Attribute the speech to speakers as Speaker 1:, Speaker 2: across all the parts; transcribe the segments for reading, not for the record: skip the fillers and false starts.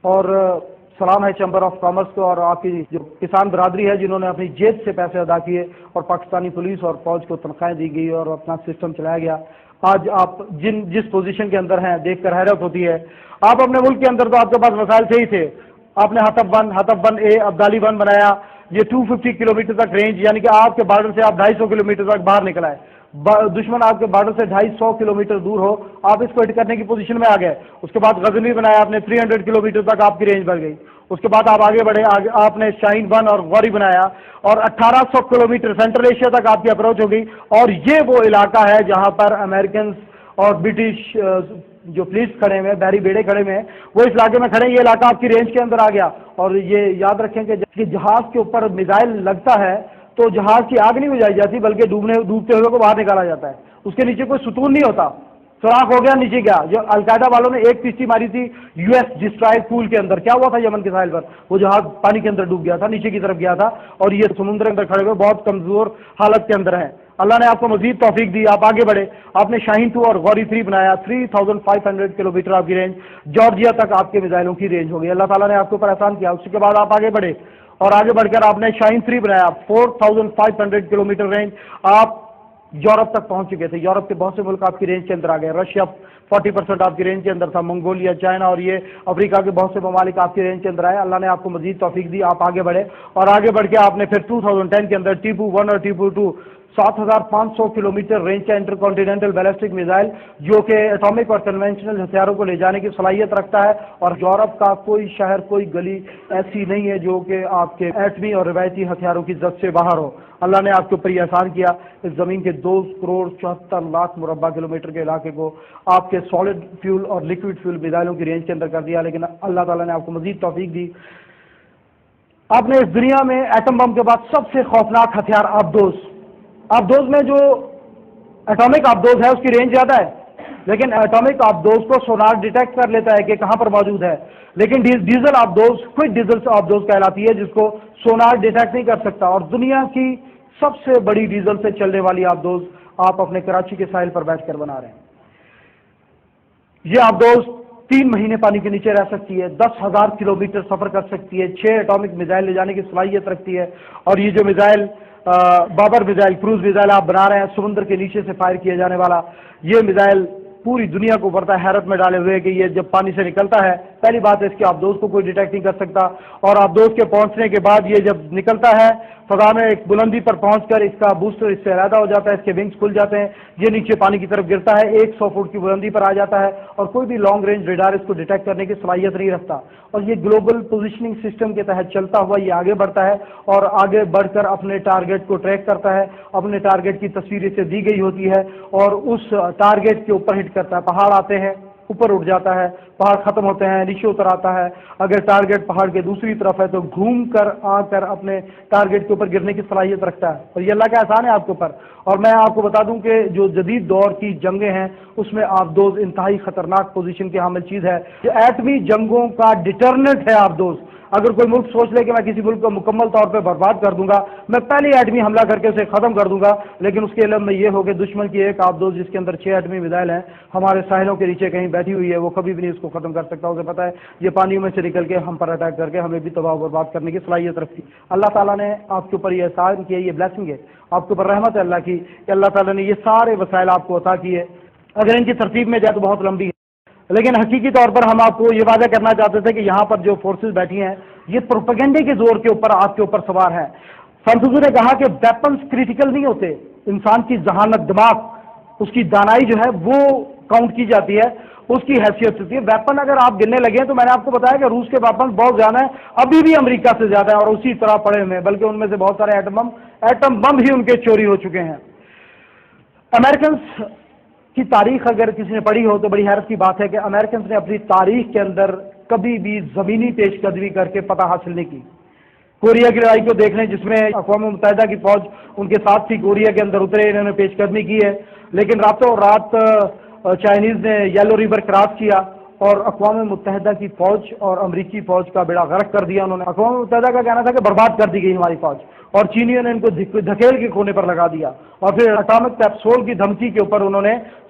Speaker 1: اور سلام ہے چیمبر آف کامرس کو اور آپ کی جو کسان برادری ہے جنہوں نے اپنی جیب سے پیسے ادا کیے اور پاکستانی پولیس اور فوج کو تنخواہیں دی گئی اور اپنا سسٹم چلایا گیا. آج آپ جس پوزیشن کے اندر ہیں دیکھ کر حیرت ہوتی ہے. آپ اپنے ملک کے اندر تو آپ کے پاس وسائل سے ہی تھے. آپ نے ہتف بند اے عبدالی بند بنایا. یہ 250 کلومیٹر تک رینج یعنی کہ آپ کے بارڈر سے آپ 250 کلومیٹر تک باہر نکل آئے. دشمن آپ کے بارڈر سے 250 کلومیٹر دور ہو آپ اس کو ہٹ کرنے کی پوزیشن میں آ گئے. اس کے بعد غزنوی بنایا آپ نے 300 کلومیٹر تک آپ کی رینج بڑھ گئی. اس کے بعد آپ آگے بڑھے آپ نے شاہین بن اور غوری بنایا اور 1800 کلومیٹر سینٹرل ایشیا تک آپ کی اپروچ ہو گئی. اور یہ وہ علاقہ ہے جہاں پر امریکنز اور برٹش جو پولیس کھڑے ہوئے بحری بیڑے کھڑے ہوئے وہ اس علاقے میں کھڑے. یہ علاقہ آپ کی رینج کے اندر آ گیا. اور یہ یاد رکھیں کہ جب جہاز کے اوپر میزائل لگتا ہے تو جہاز کی آگ نہیں بجھائی جاتی بلکہ ڈوبتے ہوئے کو باہر نکالا جاتا ہے. اس کے نیچے کوئی ستون نہیں ہوتا. سوراخ ہو گیا نیچے گیا. جو القاعدہ والوں نے ایک کشتی ماری تھی یو ایس ڈسٹرائر پول کے اندر, کیا ہوا تھا یمن کے ساحل پر؟ وہ جہاز پانی کے اندر ڈوب گیا تھا, نیچے کی طرف گیا تھا. اور یہ سمندر کے اندر کھڑے ہوئے بہت کمزور حالت کے اندر ہیں. اللہ نے آپ کو مزید توفیق دی, آپ آگے بڑھے. آپ نے شاہین 2 اور غوری 3 بنایا. 3500 کلومیٹر آپ کی رینج, جارجیا تک آپ کے میزائلوں کی رینج ہو گئی. اللہ تعالیٰ نے آپ کے اوپر احسان کیا. اس کے بعد آپ آگے بڑھے اور آگے بڑھ کر آپ نے شاہین 3 بنایا. 4500 کلومیٹر رینج, آپ یورپ تک پہنچ چکے تھے. یورپ کے بہت سے ملک آپ کی رینج کے اندر آ گئے. رشیا 40% آپ کی رینج کے اندر تھا. منگولیا, چائنا اور یہ افریقہ کے بہت سے ممالک آپ کی رینج کے اندر آئے. اللہ نے آپ کو مزید توفیق دی, آپ آگے بڑھے اور آگے بڑھ کے آپ نے پھر 2010 کے اندر ٹیپو 1 اور ٹیپو 2 7500 کلومیٹر رینج کا انٹر کانٹیننٹل بیلسٹک میزائل جو کہ ایٹامک اور کنونشنل ہتھیاروں کو لے جانے کی صلاحیت رکھتا ہے. اور یورپ کا کوئی شہر کوئی گلی ایسی نہیں ہے جو کہ آپ کے ایٹمی اور روایتی ہتھیاروں کی زد سے باہر ہو. اللہ نے آپ کے اوپر یہ احسان کیا. اس زمین کے 2,74,00,000 مربع کلومیٹر کے علاقے کو آپ کے سالڈ فیول اور لیکوڈ فیول میزائلوں کی رینج کے اندر کر دیا. لیکن اللہ تعالیٰ نے آپ کو مزید توفیق دی. آپ نے اس دنیا میں ایٹم بم کے بعد سب سے خوفناک ہتھیار آبدوز میں جو ایٹامک آبدوز ہے اس کی رینج زیادہ ہے, لیکن ایٹامک آبدوز کو سونار ڈیٹیکٹ کر لیتا ہے کہ کہاں پر موجود ہے. لیکن ڈیزل آبدوز کوئی ڈیزل آبدوز کہلاتی ہے جس کو سونار ڈیٹیکٹ نہیں کر سکتا. اور دنیا کی سب سے بڑی ڈیزل سے چلنے والی آبدوز آپ اپنے کراچی کے ساحل پر بیٹھ کر بنا رہے ہیں. یہ آبدوز 3 مہینے پانی کے نیچے رہ سکتی ہے, 10,000 کلومیٹر سفر کر سکتی ہے, 6 ایٹامک میزائل لے جانے کی صلاحیت رکھتی ہے. اور یہ جو missile Babur missile cruise missile آپ بنا رہے ہیں سمندر کے نیچے سے فائر کیا جانے والا, یہ میزائل پوری دنیا کو بڑھتا ہے حیرت میں ڈالے ہوئے کہ یہ جب پانی سے نکلتا ہے پہلی بات ہے اس کے آبدوز کو کوئی ڈیٹیکٹ نہیں کر سکتا. اور آبدوز کے پہنچنے کے بعد یہ جب نکلتا ہے فضا میں ایک بلندی پر پہنچ کر اس کا بوسٹر اس سے علیحدہ ہو جاتا ہے, اس کے ونگز کھل جاتے ہیں, یہ نیچے پانی کی طرف گرتا ہے, 100 فٹ کی بلندی پر آ جاتا ہے اور کوئی بھی لانگ رینج ریڈار اس کو ڈیٹیکٹ کرنے کی صلاحیت نہیں رکھتا. اور یہ گلوبل پوزیشننگ سسٹم کے تحت چلتا ہوا یہ آگے بڑھتا ہے اور آگے بڑھ کر اپنے ٹارگیٹ کو ٹریک کرتا ہے. اپنے ٹارگیٹ کی تصویر اسے دی گئی ہوتی ہے اور اس ٹارگیٹ کے اوپر ہٹ کرتا ہے. پہاڑ آتے ہیں اوپر اٹھ جاتا ہے, پہاڑ ختم ہوتے ہیں نیچے اتر آتا ہے. اگر ٹارگیٹ پہاڑ کے دوسری طرف ہے تو گھوم کر آ کر اپنے ٹارگیٹ کے اوپر گرنے کی صلاحیت رکھتا ہے. اور یہ اللہ کا احسان ہے آپ کے اوپر. اور میں آپ کو بتا دوں کہ جو جدید دور کی جنگیں ہیں اس میں آبدوز انتہائی خطرناک پوزیشن کی حامل چیز ہے. یہ ایٹمی جنگوں کا ڈٹرنٹ ہے آبدوز. اگر کوئی ملک سوچ لے کہ میں کسی ملک کو مکمل طور پہ برباد کر دوں گا, میں پہلے ایٹمی حملہ کر کے اسے ختم کر دوں گا, لیکن اس کے علم میں یہ ہو کہ دشمن کی ایک آبدوز جس کے اندر 6 ایٹمی میزائل ہیں ہمارے ساحلوں کے نیچے کہیں بیٹھی ہوئی ہے, وہ کبھی بھی نہیں اس کو ختم کر سکتا. اسے پتا ہے یہ پانیوں میں سے نکل کے ہم پر اٹیک کر کے ہمیں بھی تباہ و برباد کرنے کی صلاحیت رکھتی. اللہ تعالیٰ نے آپ کے اوپر یہ احسان کیا, یہ بلیسنگ ہے آپ کے اوپر, رحمت ہے اللہ کی کہ اللہ تعالیٰ نے یہ سارے وسائل آپ کو عطا کیے. اگر ان کی ترتیب میں جائے تو بہت لمبی ہے, لیکن حقیقی طور پر ہم آپ کو یہ واضح کرنا چاہتے تھے کہ یہاں پر جو فورسز بیٹھی ہیں یہ پروپیگنڈے کے زور کے اوپر آپ کے اوپر سوار ہیں. سنسوزو نے کہا کہ ویپنز کریٹیکل نہیں ہوتے, انسان کی ذہانت دماغ اس کی دانائی جو ہے وہ کاؤنٹ کی جاتی ہے, اس کی حیثیت ہوتی ہے. ویپن اگر آپ گننے لگے ہیں تو میں نے آپ کو بتایا کہ روس کے ویپن بہت زیادہ ہیں, ابھی بھی امریکہ سے زیادہ ہے اور اسی طرح پڑے ہوئے ہیں, بلکہ ان میں سے بہت سارے ایٹم بم ہی ان کے چوری ہو چکے ہیں. امریکنز کی تاریخ اگر کسی نے پڑھی ہو تو بڑی حیرت کی بات ہے کہ امریکنز نے اپنی تاریخ کے اندر کبھی بھی زمینی پیش قدمی کر کے فتح حاصل نہیں کی. کوریا کی لڑائی کو دیکھ لیں جس میں اقوام متحدہ کی فوج ان کے ساتھ تھی, کوریا کے اندر اترے, انہوں نے پیش قدمی کی ہے, لیکن راتوں رات چائنیز نے یلو ریور کراس کیا اور اقوام متحدہ کی فوج اور امریکی فوج کا بیڑا غرق کر دیا. انہوں نے اقوام متحدہ کا کہنا تھا کہ برباد کر دی گئی ہماری فوج, اور چینیوں نے ان کو دھکیل کے کونے پر لگا دیا اور پھر اٹامک کیپسول کی دھمکی کے اوپر انہوں نے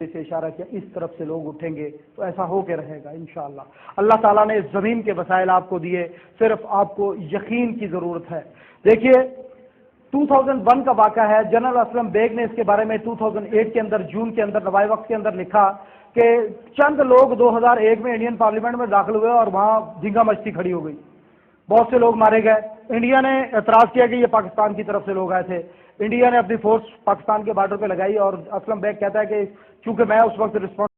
Speaker 1: سے اشارہ کیا اس طرف سے لوگ اٹھیں گے تو ایسا ہو کے رہے گا انشاءاللہ۔ اللہ تعالیٰ نے اس زمین کے وسائل آپ کو دیے، صرف آپ کو یقین کی ضرورت ہے۔ دیکھیے 2001 کا واقعہ ہے، جنرل اسلم بیگ نے اس کے بارے میں 2008 کے اندر جون کے اندر نوائے وقت کے اندر لکھا کہ چند لوگ 2001 میں انڈین پارلیمنٹ میں داخل ہوئے اور وہاں دھنگا مچتی کھڑی ہو گئی، بہت سے لوگ مارے گئے۔ انڈیا نے اعتراض کیا کہ یہ پاکستان کی طرف سے لوگ آئے تھے، انڈیا نے اپنی فورس پاکستان کے بارڈر پہ لگائی اور اسلم بیگ کہتا ہے کہ چونکہ میں اس وقت رسپانس